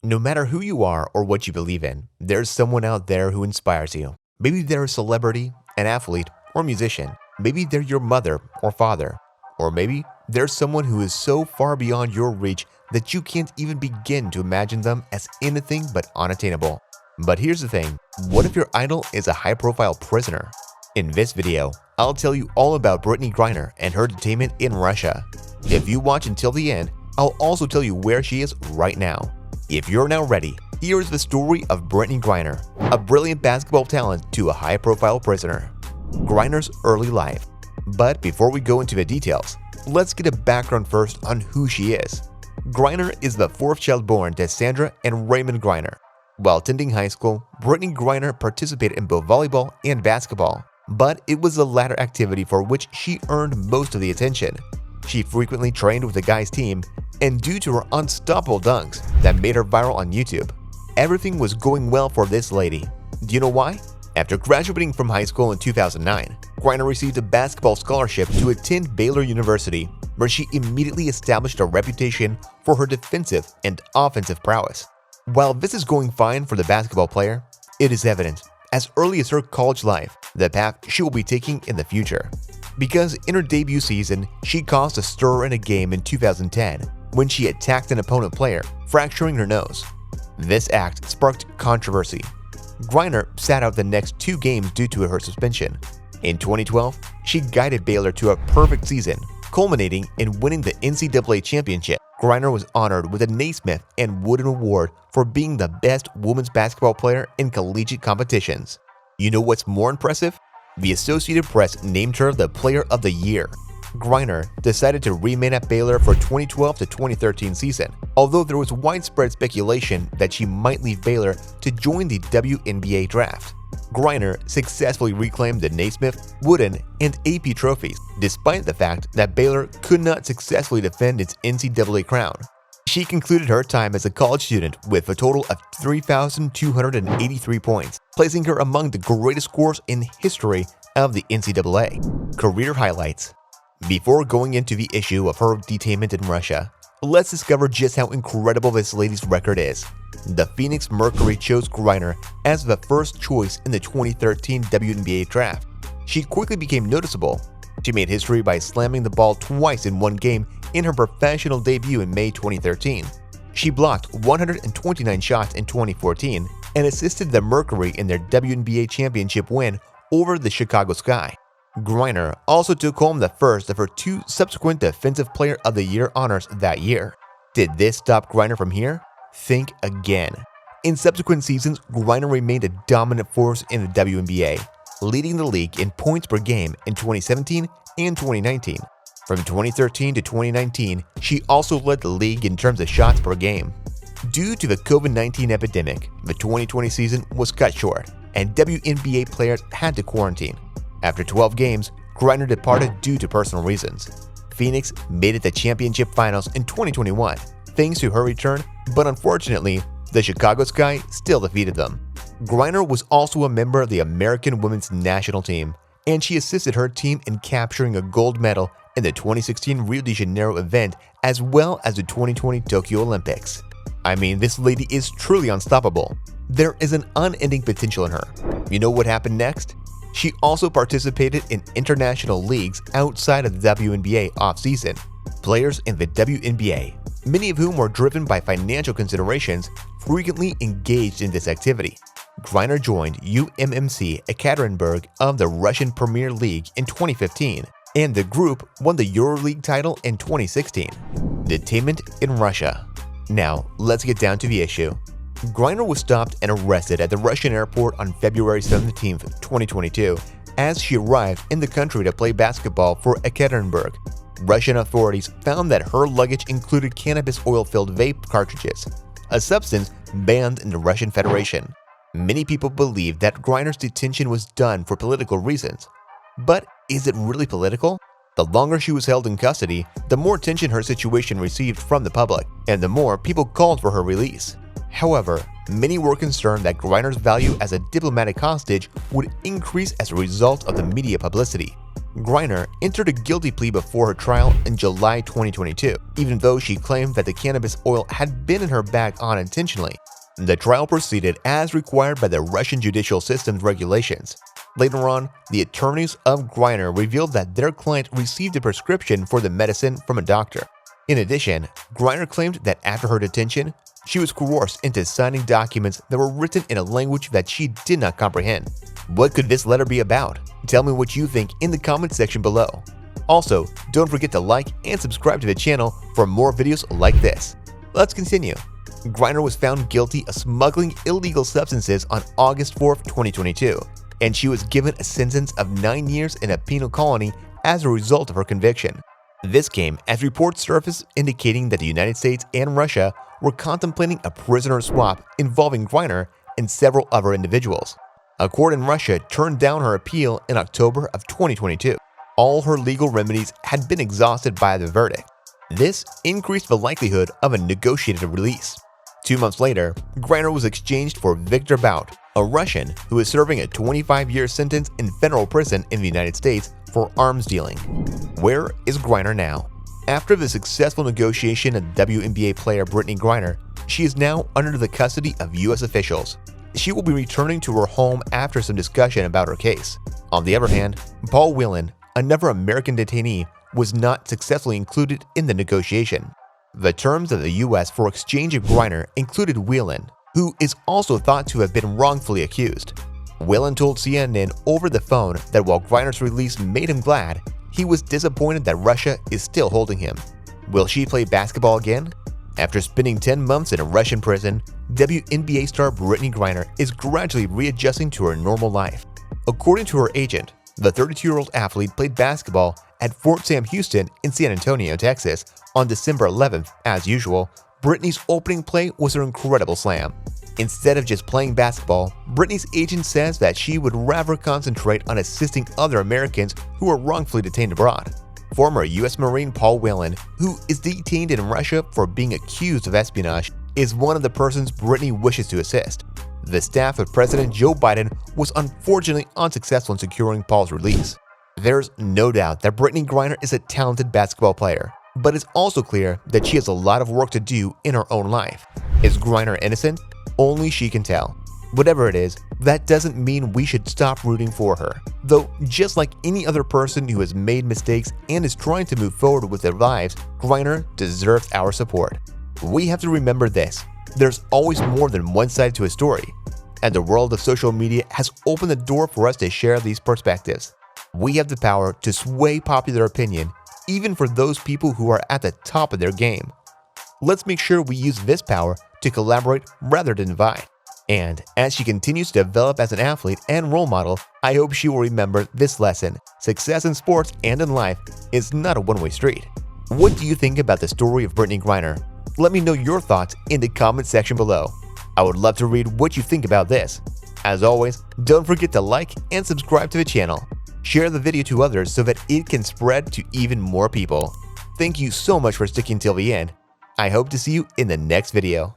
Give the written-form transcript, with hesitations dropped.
No matter who you are or what you believe in, there's someone out there who inspires you. Maybe they're a celebrity, an athlete, or musician. Maybe they're your mother or father. Or maybe there's someone who is so far beyond your reach that you can't even begin to imagine them as anything but unattainable. But here's the thing, what if your idol is a high-profile prisoner? In this video, I'll tell you all about Brittney Griner and her detainment in Russia. If you watch until the end, I'll also tell you where she is right now. If you're now ready, here is the story of Brittney Griner, a brilliant basketball talent to a high-profile prisoner. Griner's early life. But before we go into the details, let's get a background first on who she is. Griner is the fourth child born to Sandra and Raymond Griner. While attending high school, Brittney Griner participated in both volleyball and basketball, but it was the latter activity for which she earned most of the attention. She frequently trained with the guys' team, and due to her unstoppable dunks that made her viral on YouTube, everything was going well for this lady. Do you know why? After graduating from high school in 2009, Griner received a basketball scholarship to attend Baylor University, where she immediately established a reputation for her defensive and offensive prowess. While this is going fine for the basketball player, it is evident, as early as her college life, the path she will be taking in the future. Because in her debut season, she caused a stir in a game in 2010 when she attacked an opponent player, fracturing her nose. This act sparked controversy. Griner sat out the next 2 games due to her suspension. In 2012, she guided Baylor to a perfect season, culminating in winning the NCAA championship. Griner was honored with a Naismith and Wooden Award for being the best women's basketball player in collegiate competitions. You know what's more impressive? The Associated Press named her the Player of the Year. Griner decided to remain at Baylor for 2012 to 2013 season, although there was widespread speculation that she might leave Baylor to join the WNBA draft. Griner successfully reclaimed the Naismith, Wooden, and AP trophies, despite the fact that Baylor could not successfully defend its NCAA crown. She concluded her time as a college student with a total of 3,283 points, placing her among the greatest scorers in history of the NCAA. Career highlights. Before going into the issue of her detainment in Russia, let's discover just how incredible this lady's record is. The Phoenix Mercury chose Griner as the first choice in the 2013 WNBA draft. She quickly became noticeable. She made history by slamming the ball twice in one game in her professional debut in May 2013. She blocked 129 shots in 2014 and assisted the Mercury in their WNBA championship win over the Chicago Sky. Griner also took home the first of her 2 subsequent Defensive Player of the Year honors that year. Did this stop Griner from here? Think again. In subsequent seasons, Griner remained a dominant force in the WNBA, leading the league in points per game in 2017 and 2019. From 2013 to 2019, she also led the league in terms of shots per game. Due to the COVID-19 epidemic, the 2020 season was cut short, and WNBA players had to quarantine. After 12 games, Griner departed due to personal reasons. Phoenix made it to the championship finals in 2021, thanks to her return, but unfortunately, the Chicago Sky still defeated them. Griner was also a member of the American women's national team, and she assisted her team in capturing a gold medal in the 2016 Rio de Janeiro event as well as the 2020 Tokyo Olympics. I mean, this lady is truly unstoppable. There is an unending potential in her. You know what happened next? She also participated in international leagues outside of the WNBA offseason. Players in the WNBA, many of whom were driven by financial considerations, frequently engaged in this activity. Griner joined UMMC Ekaterinburg of the Russian Premier League in 2015, and the group won the EuroLeague title in 2016. Detainment in Russia. Now, let's get down to the issue. Griner was stopped and arrested at the Russian airport on February 17, 2022, as she arrived in the country to play basketball for Ekaterinburg. Russian authorities found that her luggage included cannabis oil-filled vape cartridges, a substance banned in the Russian Federation. Many people believe that Griner's detention was done for political reasons. But is it really political? The longer she was held in custody, the more attention her situation received from the public, and the more people called for her release. However, many were concerned that Griner's value as a diplomatic hostage would increase as a result of the media publicity. Griner entered a guilty plea before her trial in July 2022, even though she claimed that the cannabis oil had been in her bag unintentionally. The trial proceeded as required by the Russian judicial system's regulations. Later on, the attorneys of Griner revealed that their client received a prescription for the medicine from a doctor. In addition, Griner claimed that after her detention, she was coerced into signing documents that were written in a language that she did not comprehend. What could this letter be about? Tell me what you think in the comment section below. Also, don't forget to like and subscribe to the channel for more videos like this. Let's continue. Griner was found guilty of smuggling illegal substances on August 4, 2022, and she was given a sentence of 9 years in a penal colony as a result of her conviction. This came as reports surfaced indicating that the United States and Russia were contemplating a prisoner swap involving Griner and several other individuals. A court in Russia turned down her appeal in October of 2022. All her legal remedies had been exhausted by the verdict. This increased the likelihood of a negotiated release. 2 months later, Griner was exchanged for Viktor Bout, a Russian who is serving a 25-year sentence in federal prison in the United States for arms dealing. Where is Griner now? After the successful negotiation of WNBA player Brittney Griner, she is now under the custody of U.S. officials. She will be returning to her home after some discussion about her case. On the other hand, Paul Whelan, another American detainee, was not successfully included in the negotiation. The terms of the U.S. for exchanging Griner included Whelan, who is also thought to have been wrongfully accused. Whelan told CNN over the phone that while Griner's release made him glad, he was disappointed that Russia is still holding him. Will she play basketball again? After spending 10 months in a Russian prison, WNBA star Brittney Griner is gradually readjusting to her normal life. According to her agent, the 32-year-old athlete played basketball at Fort Sam Houston in San Antonio, Texas on December 11th. As usual, Brittney's opening play was her incredible slam. Instead of just playing basketball, Brittney's agent says that she would rather concentrate on assisting other Americans who are wrongfully detained abroad. Former U.S. Marine Paul Whelan, who is detained in Russia for being accused of espionage, is one of the persons Brittney wishes to assist. The staff of President Joe Biden was unfortunately unsuccessful in securing Paul's release. There's no doubt that Brittney Griner is a talented basketball player, but it's also clear that she has a lot of work to do in her own life. Is Griner innocent? Only she can tell. Whatever it is, that doesn't mean we should stop rooting for her. Though, just like any other person who has made mistakes and is trying to move forward with their lives, Griner deserves our support. We have to remember this: there's always more than one side to a story, and the world of social media has opened the door for us to share these perspectives. We have the power to sway popular opinion, even for those people who are at the top of their game. Let's make sure we use this power to collaborate rather than divide. And as she continues to develop as an athlete and role model, I hope she will remember this lesson: success in sports and in life is not a one-way street. What do you think about the story of Brittney Griner? Let me know your thoughts in the comment section below. I would love to read what you think about this. As always, don't forget to like and subscribe to the channel. Share the video to others so that it can spread to even more people. Thank you so much for sticking till the end. I hope to see you in the next video.